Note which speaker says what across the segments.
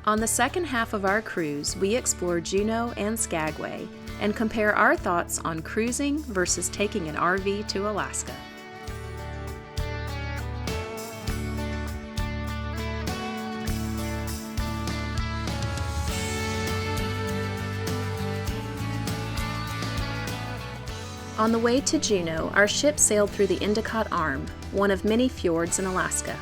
Speaker 1: On the second half of our cruise, we explore Juneau and Skagway and compare our thoughts on cruising versus taking an RV to Alaska. On the way to Juneau, our ship sailed through the Endicott Arm, one of many fjords in Alaska.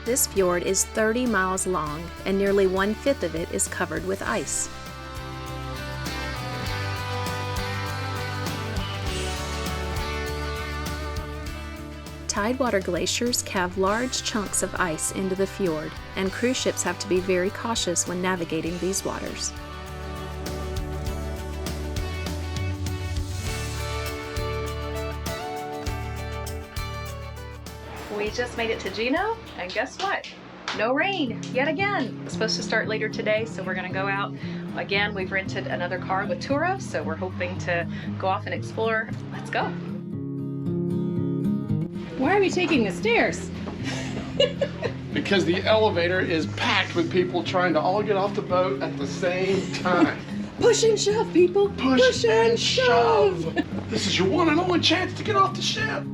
Speaker 1: This fjord is 30 miles long, and nearly 1/5 of it is covered with ice. Tidewater glaciers calve large chunks of ice into the fjord, and cruise ships have to be very cautious when navigating these waters. We just made it to Juneau, and guess what? No rain, yet again. It's supposed to start later today, so we're gonna go out. Again, we've rented another car with Turo, so we're hoping to go off and explore. Let's go. Why are we taking the stairs?
Speaker 2: Because the elevator is packed with people trying to all get off the boat at the same time.
Speaker 1: Push and shove, people.
Speaker 2: Push and shove. This is your one and only chance to get off the ship.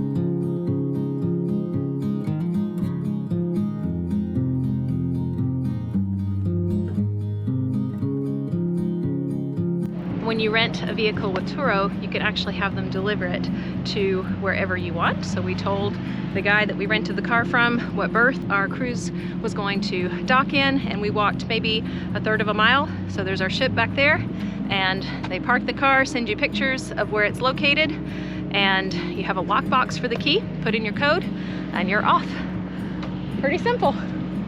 Speaker 1: When you rent a vehicle with Turo, you can actually have them deliver it to wherever you want. So we told the guy that we rented the car from what berth our cruise was going to dock in, and we walked maybe 1/3 of a mile. So there's our ship back there, and they park the car, send you pictures of where it's located, and you have a lockbox for the key, put in your code, and you're off. Pretty simple.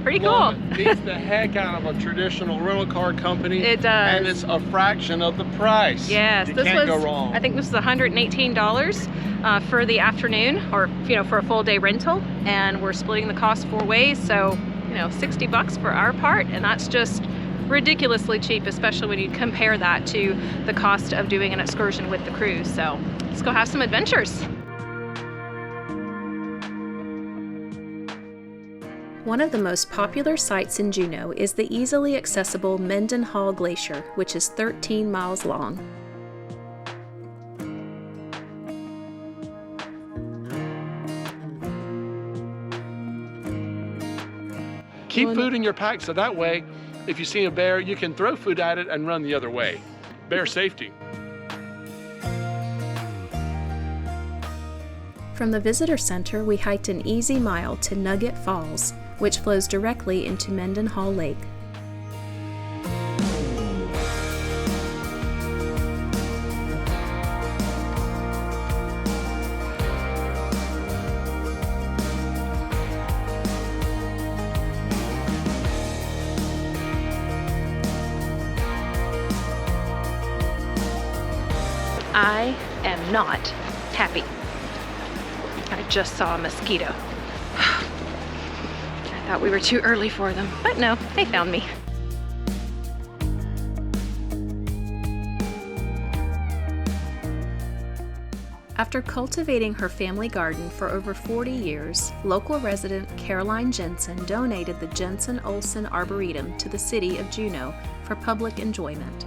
Speaker 1: Pretty cool.
Speaker 2: Well, it beats the heck out of a traditional rental car company.
Speaker 1: It does.
Speaker 2: And it's a fraction of the price.
Speaker 1: Yes,
Speaker 2: you
Speaker 1: this
Speaker 2: can't
Speaker 1: was,
Speaker 2: go wrong.
Speaker 1: I think this was $118 for the afternoon, or for a full day rental, and we're splitting the cost 4 ways, so $60 for our part, and that's just ridiculously cheap, especially when you compare that to the cost of doing an excursion with the cruise. So let's go have some adventures. One of the most popular sites in Juneau is the easily accessible Mendenhall Glacier, which is 13 miles long.
Speaker 2: Keep food in your pack so that way, if you see a bear, you can throw food at it and run the other way. Bear safety.
Speaker 1: From the visitor center, we hiked an easy mile to Nugget Falls, which flows directly into Mendenhall Lake. I am not happy. I just saw a mosquito. I thought we were too early for them, but no, they found me. After cultivating her family garden for over 40 years, local resident Caroline Jensen donated the Jensen-Olson Arboretum to the city of Juneau for public enjoyment.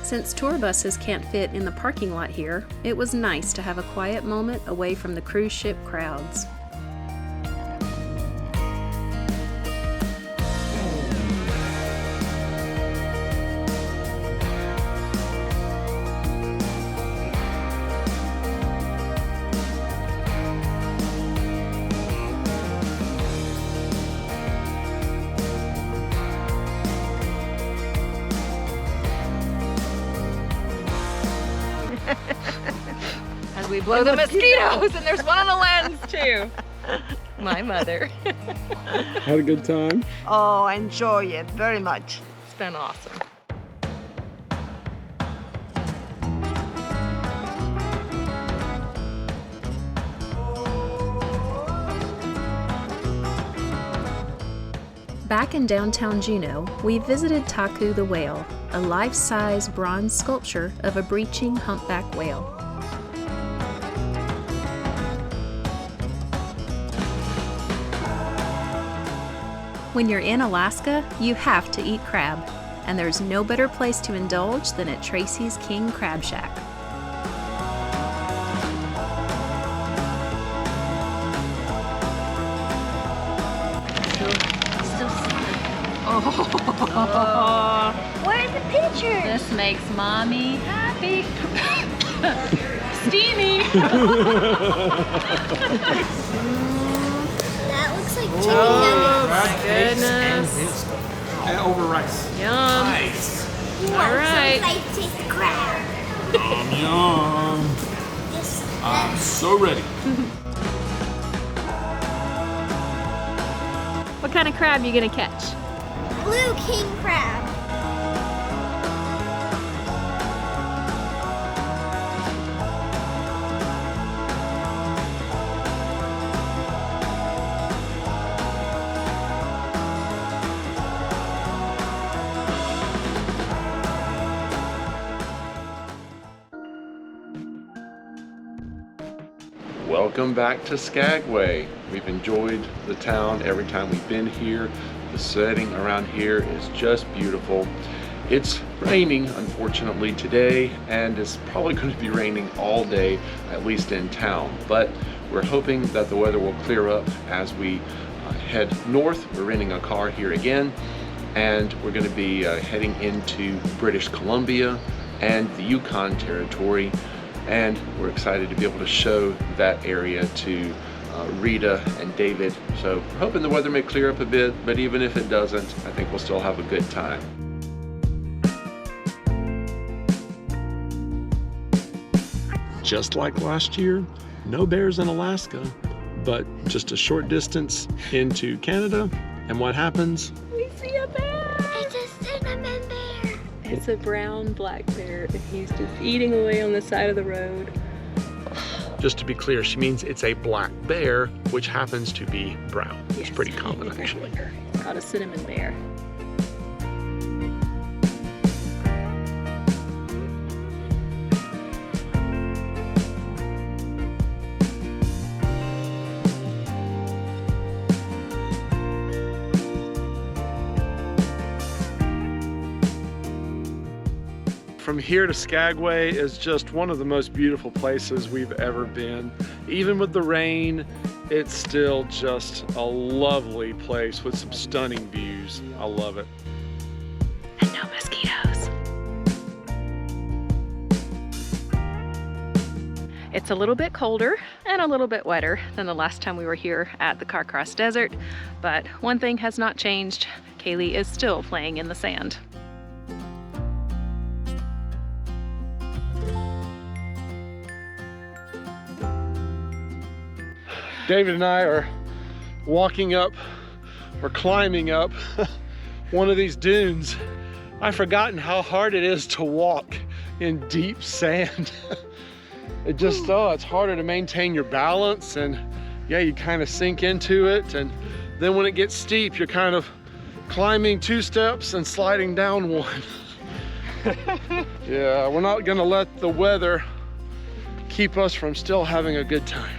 Speaker 1: Since tour buses can't fit in the parking lot here, it was nice to have a quiet moment away from the cruise ship crowds. As we blow the mosquitoes, and there's one on the lens too. My mother.
Speaker 2: Had a good time?
Speaker 3: Oh, I enjoy it very much.
Speaker 1: It's been awesome. Back in downtown Juneau, we visited Takhu the whale, a life-size bronze sculpture of a breaching humpback whale. When you're in Alaska, you have to eat crab, and there's no better place to indulge than at Tracy's King Crab Shack.
Speaker 4: Oh. Where's the picture?
Speaker 1: This makes Mommy happy. Steamy.
Speaker 4: That looks like chicken
Speaker 1: Oh
Speaker 4: nuggets.
Speaker 1: my goodness.
Speaker 5: And over rice.
Speaker 1: Yum.
Speaker 5: Nice.
Speaker 1: All right.
Speaker 4: So I taste the crab.
Speaker 5: Yum.
Speaker 4: Yes.
Speaker 5: I'm so ready.
Speaker 1: What kind of crab you gonna catch?
Speaker 4: Blue king crab.
Speaker 2: Welcome back to Skagway. We've enjoyed the town every time we've been here. The setting around here is just beautiful. It's raining, unfortunately, today, and it's probably going to be raining all day, at least in town. But we're hoping that the weather will clear up as we head north. We're renting a car here again, and we're going to be heading into British Columbia and the Yukon Territory. And we're excited to be able to show that area to Rita and David. So we're hoping the weather may clear up a bit, but even if it doesn't, I think we'll still have a good time. Just like last year, no bears in Alaska, but just a short distance into Canada. And what happens?
Speaker 1: We see a bear.
Speaker 4: It's a cinnamon bear.
Speaker 1: It's a brown black bear, and he's just eating away on the side of the road.
Speaker 2: Just to be clear, she means it's a black bear, which happens to be brown. It's
Speaker 1: Yes.
Speaker 2: pretty common, actually.
Speaker 1: It's called a cinnamon bear.
Speaker 2: From here to Skagway is just one of the most beautiful places we've ever been. Even with the rain, it's still just a lovely place with some stunning views. I love it.
Speaker 1: And no mosquitoes. It's a little bit colder and a little bit wetter than the last time we were here at the Carcross Desert, but one thing has not changed. Kaylee is still playing in the sand.
Speaker 2: David and I are walking up or climbing up one of these dunes. I've forgotten how hard it is to walk in deep sand. It just, it's harder to maintain your balance, and yeah, you kind of sink into it, and then when it gets steep, you're kind of climbing 2 steps and sliding down 1. Yeah, we're not gonna let the weather keep us from still having a good time.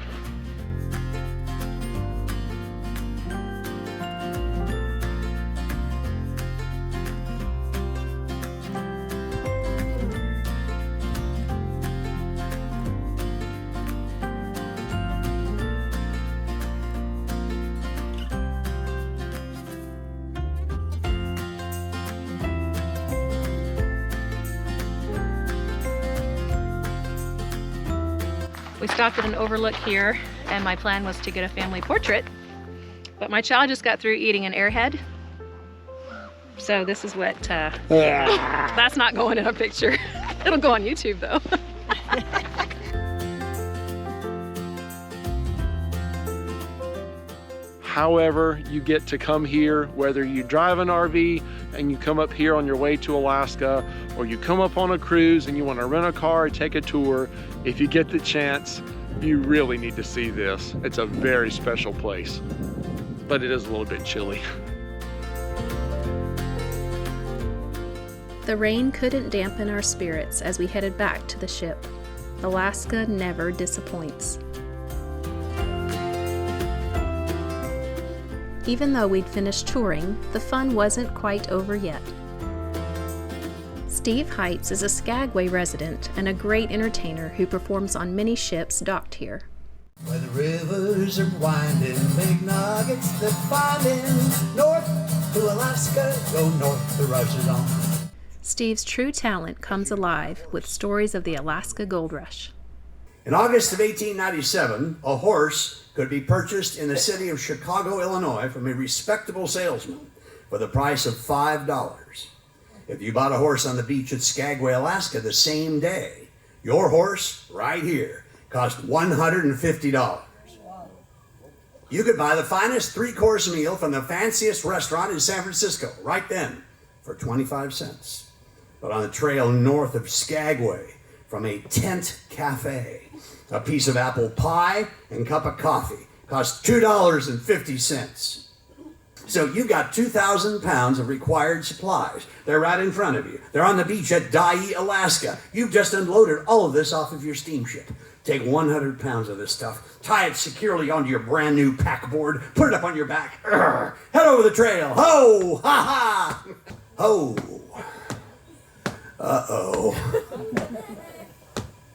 Speaker 1: We stopped at an overlook here, and my plan was to get a family portrait, but my child just got through eating an airhead. So this is what, that's not going in a picture. It'll go on YouTube though.
Speaker 2: However, you get to come here, whether you drive an RV and you come up here on your way to Alaska, or you come up on a cruise and you want to rent a car or take a tour, if you get the chance, you really need to see this. It's a very special place, but it is a little bit chilly.
Speaker 1: The rain couldn't dampen our spirits as we headed back to the ship. Alaska never disappoints. Even though we'd finished touring, the fun wasn't quite over yet. Steve Heights is a Skagway resident and a great entertainer who performs on many ships docked here.
Speaker 6: Where the rivers are winding, big nuggets they're finding. North to Alaska, go north, the rush is on.
Speaker 1: Steve's true talent comes alive with stories of the Alaska Gold Rush.
Speaker 6: In August of 1897, a horse could be purchased in the city of Chicago, Illinois from a respectable salesman for the price of $5. If you bought a horse on the beach at Skagway, Alaska the same day, your horse right here cost $150. You could buy the finest three-course meal from the fanciest restaurant in San Francisco right then for 25 cents. But on the trail north of Skagway, from a tent cafe, a piece of apple pie and cup of coffee cost $2.50. So you've got 2,000 pounds of required supplies. They're right in front of you. They're on the beach at Dyea, Alaska. You've just unloaded all of this off of your steamship. Take 100 pounds of this stuff, tie it securely onto your brand new packboard, put it up on your back, head over the trail. Ho! Ha ha! Ho! Uh-oh.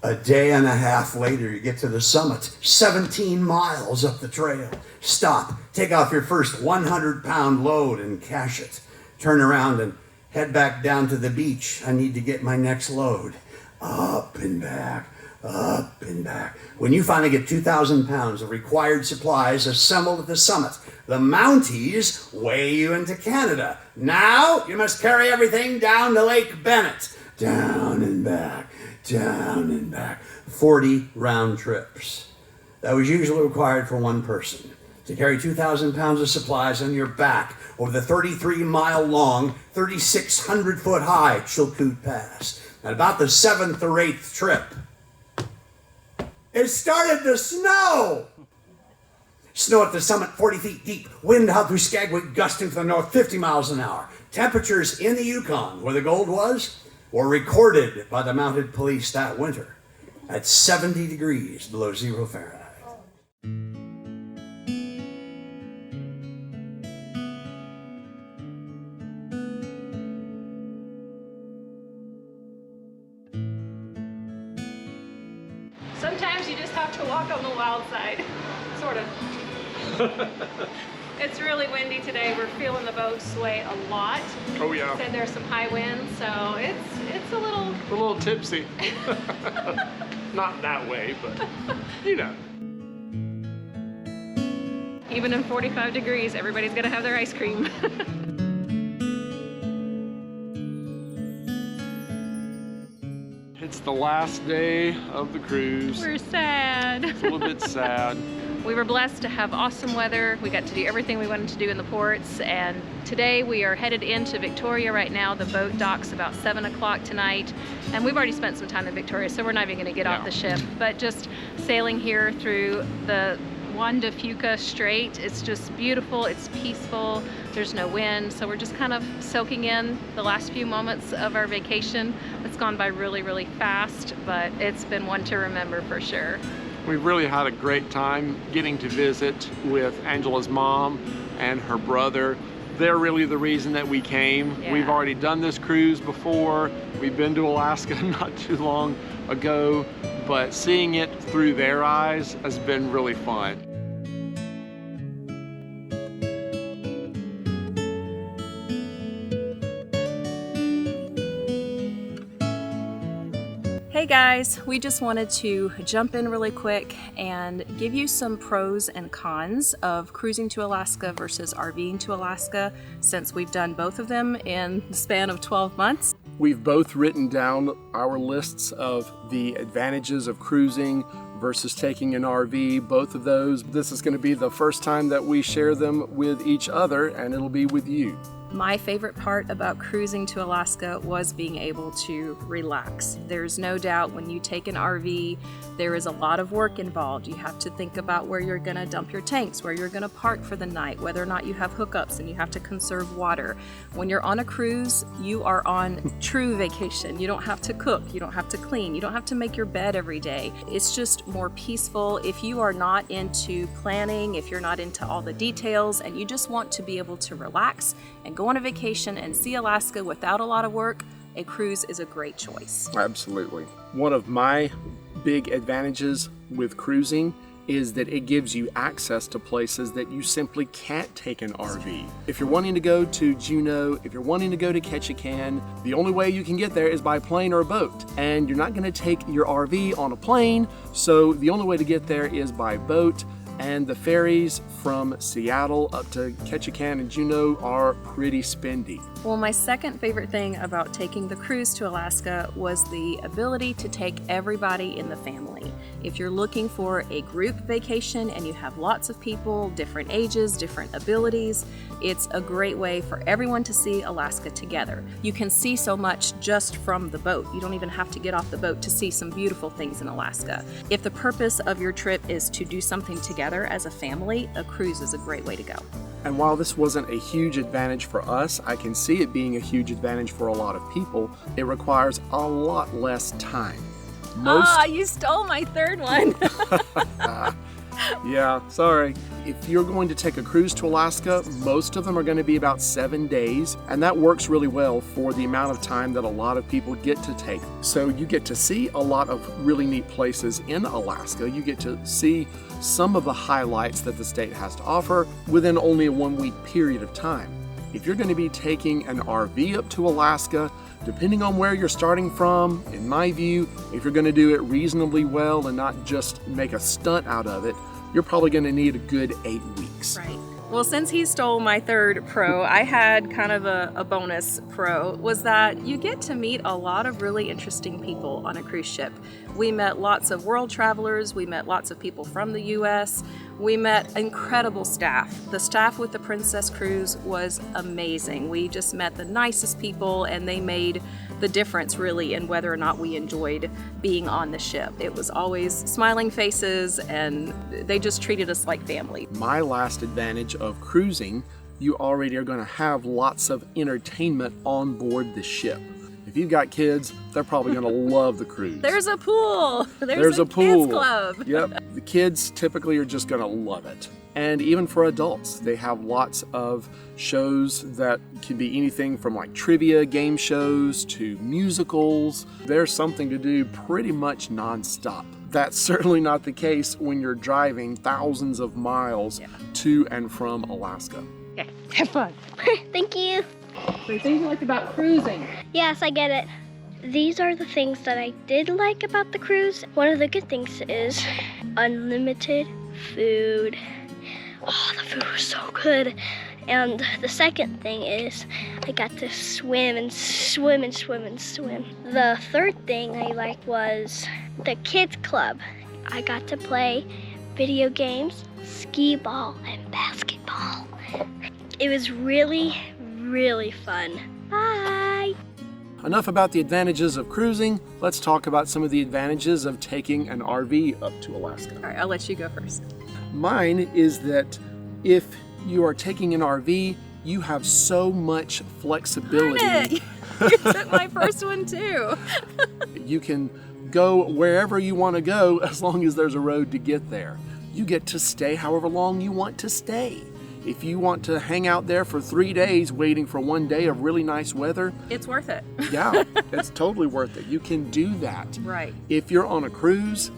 Speaker 6: A day and a half later, you get to the summit, 17 miles up the trail. Stop, take off your first 100-pound load and cache it. Turn around and head back down to the beach. I need to get my next load. Up and back, up and back. When you finally get 2,000 pounds of required supplies assembled at the summit, the Mounties weigh you into Canada. Now you must carry everything down to Lake Bennett. Down and back, down and back. 40 round trips. That was usually required for one person. To carry 2,000 pounds of supplies on your back over the 33-mile-long, 3,600-foot-high Chilkoot Pass. At about the 7th or 8th trip, it started to snow. Snow at the summit 40 feet deep. Wind out through Skagway gusting to the north 50 miles an hour. Temperatures in the Yukon, where the gold was, were recorded by the mounted police that winter at 70 degrees below 0 Fahrenheit.
Speaker 1: Sometimes you just have to walk on the wild side, sort of. It's really windy today. We're feeling the boat sway a lot.
Speaker 2: Oh yeah.
Speaker 1: Said there's some high winds, so it's a little...
Speaker 2: A little tipsy. Not that way, but you know.
Speaker 1: Even in 45 degrees, everybody's gonna have their ice cream.
Speaker 2: It's the last day of the cruise.
Speaker 1: We're sad.
Speaker 2: It's a little bit sad.
Speaker 1: We were blessed to have awesome weather. We got to do everything we wanted to do in the ports, and today we are headed into Victoria right now. The boat docks about 7 o'clock tonight, and we've already spent some time in Victoria, so we're not even gonna get off the ship. But just sailing here through the Juan de Fuca Strait, it's just beautiful, it's peaceful, there's no wind, so we're just kind of soaking in the last few moments of our vacation. It's gone by really, really fast, but it's been one to remember for sure.
Speaker 2: We've really had a great time getting to visit with Angela's mom and her brother. They're really the reason that we came.
Speaker 1: Yeah.
Speaker 2: We've already done this cruise before. We've been to Alaska not too long ago, but seeing it through their eyes has been really fun.
Speaker 1: Hey guys, we just wanted to jump in really quick and give you some pros and cons of cruising to Alaska versus RVing to Alaska, since we've done both of them in the span of 12 months.
Speaker 5: We've both written down our lists of the advantages of cruising versus taking an RV, both of those. This is going to be the first time that we share them with each other, and it'll be with you.
Speaker 1: My favorite part about cruising to Alaska was being able to relax. There's no doubt when you take an RV, there is a lot of work involved. You have to think about where you're gonna dump your tanks, where you're gonna park for the night, whether or not you have hookups, and you have to conserve water. When you're on a cruise, you are on true vacation. You don't have to cook, you don't have to clean, you don't have to make your bed every day. It's just more peaceful. If you are not into planning, if you're not into all the details, and you just want to be able to relax and go on a vacation and see Alaska without a lot of work, a cruise is a great choice.
Speaker 5: Absolutely. One of my big advantages with cruising is that it gives you access to places that you simply can't take an RV. If you're wanting to go to Juneau, if you're wanting to go to Ketchikan, the only way you can get there is by plane or a boat. And you're not going to take your RV on a plane, so the only way to get there is by boat. And the ferries from Seattle up to Ketchikan and Juneau are pretty spendy.
Speaker 1: Well, my second favorite thing about taking the cruise to Alaska was the ability to take everybody in the family. If you're looking for a group vacation and you have lots of people, different ages, different abilities, it's a great way for everyone to see Alaska together. You can see so much just from the boat. You don't even have to get off the boat to see some beautiful things in Alaska. If the purpose of your trip is to do something together as a family, a cruise is a great way to go.
Speaker 5: And while this wasn't a huge advantage for us, I can see it being a huge advantage for a lot of people. It requires a lot less time.
Speaker 1: You stole my third one.
Speaker 5: Yeah, sorry. If you're going to take a cruise to Alaska, most of them are going to be about 7 days, and that works really well for the amount of time that a lot of people get to take. So you get to see a lot of really neat places in Alaska. You get to see some of the highlights that the state has to offer within only a 1 week period of time. If you're going to be taking an RV up to Alaska, depending on where you're starting from, in my view, if you're going to do it reasonably well and not just make a stunt out of it, you're probably going to need a good 8 weeks.
Speaker 1: Right. Well, since he stole my third pro, I had kind of a bonus pro, was that you get to meet a lot of really interesting people on a cruise ship. We met lots of world travelers, we met lots of people from the US, we met incredible staff. The staff with the Princess Cruise was amazing. We just met the nicest people, and they made the difference really in whether or not we enjoyed being on the ship. It was always smiling faces, and they just treated us like family.
Speaker 5: My last advantage of cruising, you already are going to have lots of entertainment on board the ship. If you've got kids, they're probably going to love the cruise.
Speaker 1: There's a pool.
Speaker 5: There's a pool.
Speaker 1: Kids club.
Speaker 5: Yep. The kids typically are just going to love it. And even for adults, they have lots of shows that can be anything from like trivia game shows to musicals. There's something to do pretty much nonstop. That's certainly not the case when you're driving thousands of miles to and from Alaska.
Speaker 1: Okay, have fun.
Speaker 4: Thank you.
Speaker 1: So things you liked about cruising.
Speaker 4: Yes, I get it. These are the things that I did like about the cruise. One of the good things is unlimited food. Oh, the food was so good. And the second thing is I got to swim and swim and swim and swim. The third thing I liked was the kids club. I got to play video games, skee ball, and basketball. It was really, really fun. Bye.
Speaker 5: Enough about the advantages of cruising. Let's talk about some of the advantages of taking an RV up to Alaska.
Speaker 1: All right, I'll let you go first.
Speaker 5: Mine is that if you are taking an RV, you have so much flexibility.
Speaker 1: You took my first one too.
Speaker 5: You can go wherever you want to go as long as there's a road to get there. You get to stay however long you want to stay. If you want to hang out there for 3 days waiting for 1 day of really nice weather,
Speaker 1: It's worth it.
Speaker 5: yeah, it's totally worth it. You can do that.
Speaker 1: Right.
Speaker 5: If you're on a cruise,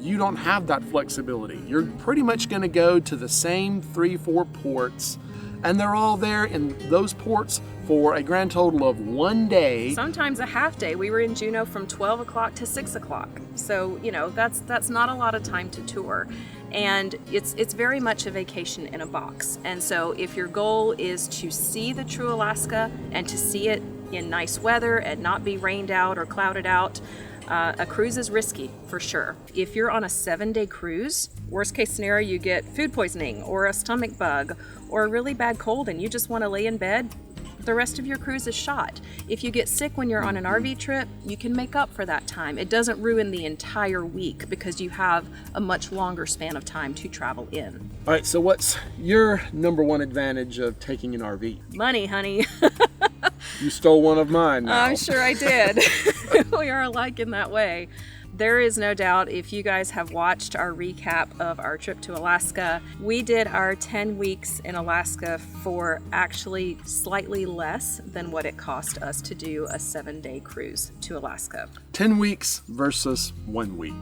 Speaker 5: you don't have that flexibility. You're pretty much going to go to the same 3-4 ports, and they're all there in those ports for a grand total of 1 day.
Speaker 1: Sometimes a half day. We were in Juneau from 12 o'clock to 6 o'clock. So, you know, that's not a lot of time to tour. And it's very much a vacation in a box. And so if your goal is to see the true Alaska and to see it in nice weather and not be rained out or clouded out, a cruise is risky for sure. If you're on a 7-day cruise, worst case scenario, you get food poisoning or a stomach bug or a really bad cold and you just want to lay in bed, the rest of your cruise is shot. If you get sick when you're on an RV trip, you can make up for that time. It doesn't ruin the entire week because you have a much longer span of time to travel in.
Speaker 5: All right, so what's your number one advantage of taking an RV?
Speaker 1: Money, honey.
Speaker 5: You stole one of mine now.
Speaker 1: I'm sure I did. We are alike in that way. There is no doubt, if you guys have watched our recap of our trip to Alaska, we did our 10 weeks in Alaska for actually slightly less than what it cost us to do a 7-day cruise to Alaska.
Speaker 5: 10 weeks versus 1 week.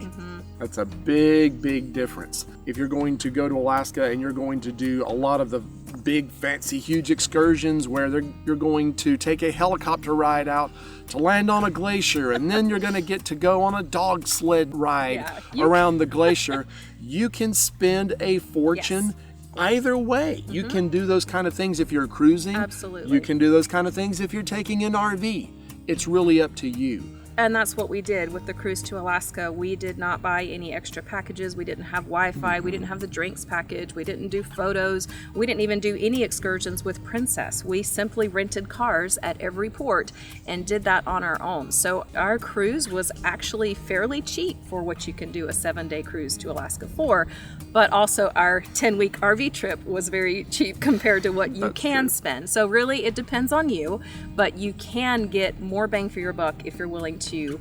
Speaker 5: That's a big, big difference. If you're going to go to Alaska and you're going to do a lot of the big, fancy, huge excursions where you're going to take a helicopter ride out to land on a glacier, and then you're going to get to go on a dog sled ride around the glacier, you can spend a fortune either way. You can do those kind of things if you're cruising.
Speaker 1: Absolutely.
Speaker 5: You can do those kind of things if you're taking an RV. It's really up to you.
Speaker 1: And that's what we did with the cruise to Alaska. We did not buy any extra packages. We didn't have Wi-Fi. We didn't have the drinks package. We didn't do photos. We didn't even do any excursions with Princess. We simply rented cars at every port and did that on our own. So our cruise was actually fairly cheap for what you can do a 7-day cruise to Alaska for. But also our 10-week RV trip was very cheap compared to what you can spend. So really it depends on you, but you can get more bang for your buck if you're willing to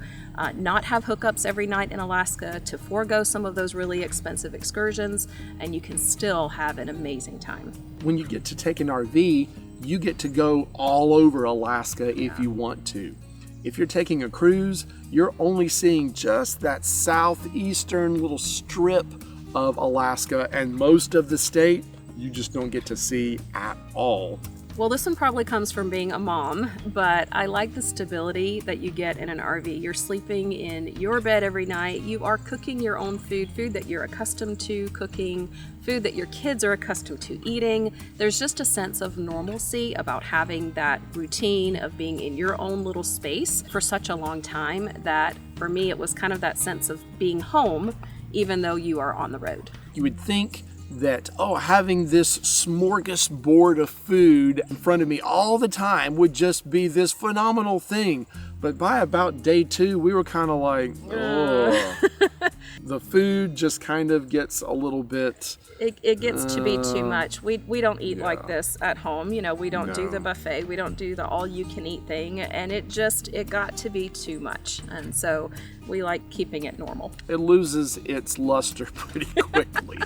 Speaker 1: not have hookups every night in Alaska, to forego some of those really expensive excursions, and you can still have an amazing time.
Speaker 5: When you get to take an RV, you get to go all over Alaska if you want to. If you're taking a cruise, you're only seeing just that southeastern little strip of Alaska, and most of the state you just don't get to see at all.
Speaker 1: Well, this one probably comes from being a mom, but I like the stability that you get in an RV. You're sleeping in your bed every night. You are cooking your own food that you're accustomed to cooking, food that your kids are accustomed to eating. There's just a sense of normalcy about having that routine of being in your own little space for such a long time that for me it was kind of that sense of being home even though you are on the road.
Speaker 5: You would think that, having this smorgasbord of food in front of me all the time would just be this phenomenal thing. But by about day 2, we were kind of like, the food just kind of gets a little bit...
Speaker 1: It gets to be too much. We don't eat like this at home. You know, we don't do the buffet. We don't do the all-you-can-eat thing. And it got to be too much. And so we like keeping it normal.
Speaker 5: It loses its luster pretty quickly.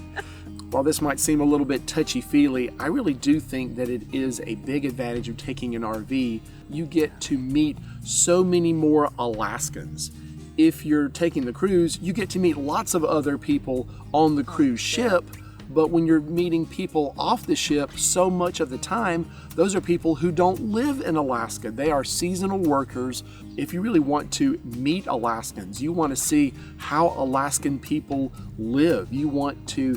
Speaker 5: While this might seem a little bit touchy-feely, I really do think that it is a big advantage of taking an RV. You get to meet so many more Alaskans. If you're taking the cruise, you get to meet lots of other people on the cruise ship, but when you're meeting people off the ship, so much of the time, those are people who don't live in Alaska. They are seasonal workers. If you really want to meet Alaskans, you want to see how Alaskan people live. You want to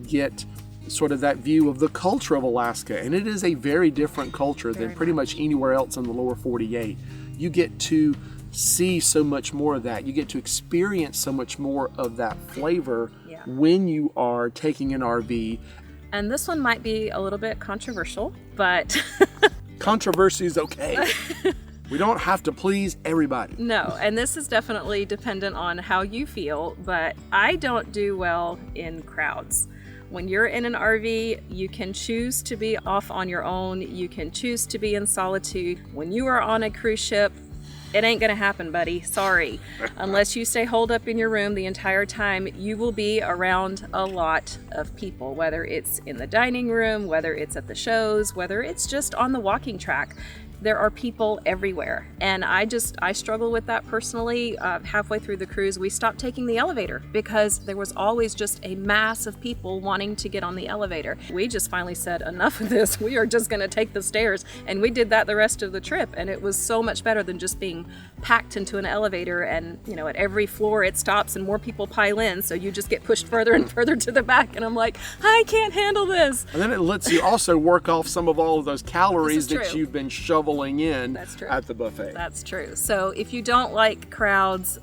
Speaker 5: get sort of that view of the culture of Alaska, and it is a very different culture than pretty much anywhere else in the lower 48. You get to see so much more of that. You get to experience so much more of that flavor when you are taking an RV.
Speaker 1: And this one might be a little bit controversial, but
Speaker 5: controversy is okay. We don't have to please everybody.
Speaker 1: No, and this is definitely dependent on how you feel, but I don't do well in crowds. When you're in an RV, you can choose to be off on your own. You can choose to be in solitude. When you are on a cruise ship, it ain't gonna happen, buddy. Sorry. Unless you stay holed up in your room the entire time, you will be around a lot of people, whether it's in the dining room, whether it's at the shows, whether it's just on the walking track. There are people everywhere, and I struggle with that personally. Halfway through the cruise, we stopped taking the elevator because there was always just a mass of people wanting to get on the elevator. We just finally said, enough of this. We are just going to take the stairs, and we did that the rest of the trip, and it was so much better than just being packed into an elevator, and you know, at every floor it stops and more people pile in, so you just get pushed further and further to the back, and I'm like, I can't handle this.
Speaker 5: And then it lets you also work off some of all of those calories that you've been shoveling in at the buffet.
Speaker 1: That's true. So if you don't like crowds,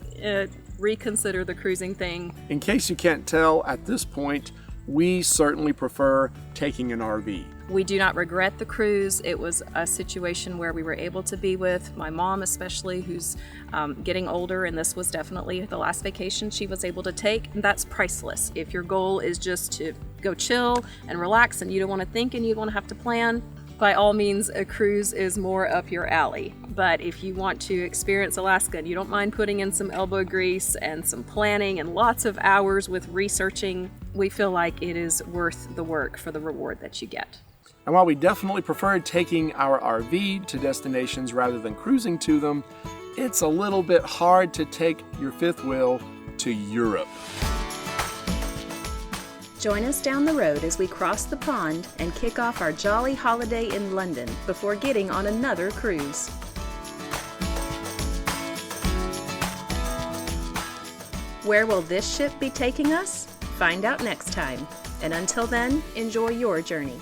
Speaker 1: reconsider the cruising thing.
Speaker 5: In case you can't tell at this point, we certainly prefer taking an RV.
Speaker 1: We do not regret the cruise. It was a situation where we were able to be with my mom, especially, who's getting older, and this was definitely the last vacation she was able to take, and that's priceless. If your goal is just to go chill and relax and you don't want to think and you don't want to have to plan, by all means, a cruise is more up your alley. But if you want to experience Alaska and you don't mind putting in some elbow grease and some planning and lots of hours with researching, we feel like it is worth the work for the reward that you get.
Speaker 5: And while we definitely preferred taking our RV to destinations rather than cruising to them, it's a little bit hard to take your fifth wheel to Europe.
Speaker 1: Join us down the road as we cross the pond and kick off our jolly holiday in London before getting on another cruise. Where will this ship be taking us? Find out next time. And until then, enjoy your journey.